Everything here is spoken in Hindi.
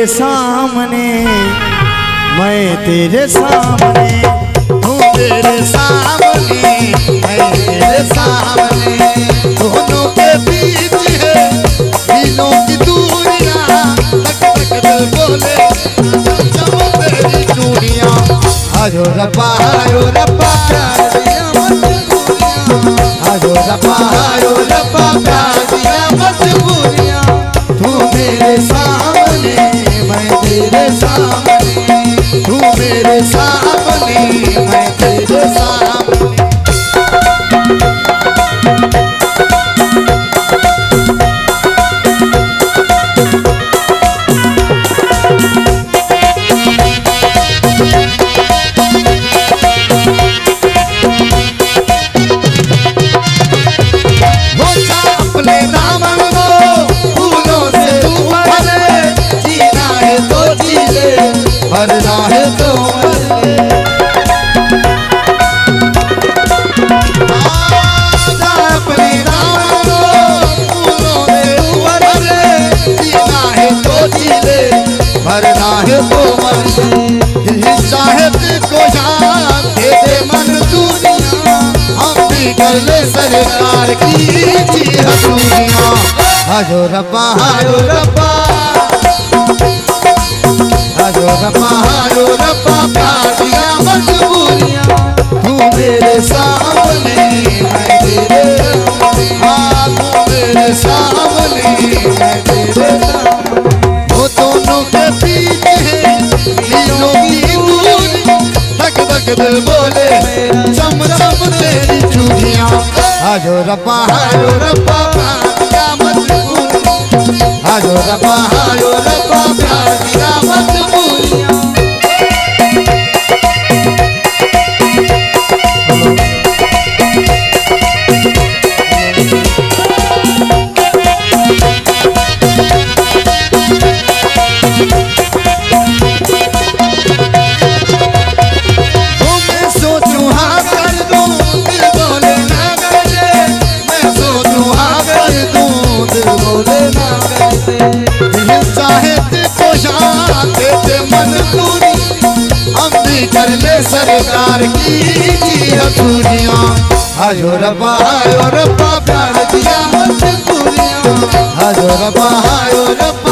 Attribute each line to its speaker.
Speaker 1: सामने मैं तेरे सामने,
Speaker 2: तू मेरे सामने मैं तेरे सामने, दोनों के बीच है मीलों की दूरियां, तक तक दिल बोले जब तेरी चूड़ियां। आजो रब्बा आयो रब्बा प्यार दिया मजबूरियां, आजो रब्बा आयो रब्बा प्यार दिया मजबूरियां। तू मेरे सामने मैं तेरे सामने, तू मेरे सामने मैं तेरे सामने। अपने दामन को फूलों से तू भरे, जीना है तो जी ले, मरना है तो मर ले। अपने दामन को फूलों से तू भरे, जीना है तो जी ले, मरना है तो मर ले। हिस्सा है को जान दे दे मन दुनिया, हम भी कर ले सरकार की हसूरियां। आजो रब्बा आयो रब्बा, आजो रब्बा आयो रब्बा प्यार दिया मजबूरियां। तू मेरे सामने मैं तेरे, हाँ तू मेरे सामने मैं तेरे सामने, वो दोनों के बीच है मीलों की दूरी, धक धक दिल बोले चम चम तेरी चूड़ियां। आजो रब्बा आयो रब्बा प्यार दिया मजबूरियां, आजो रब्बा आयो रब्बा प्यार दिया मजबूरियां। मैं सोचूं हाँ कर दूं दिल बोले ना कर दे, मैं सोचूं हाँ कर दूं दिल बोले ना कर दे। दिल चाहे को शान देते मन पूरी, हम भी कर ले सरकार की हसूरियां। आजो रब्बा आयो रब्बा प्यार दिया मजबूरियां, आजो रब्बा आयो रब्बा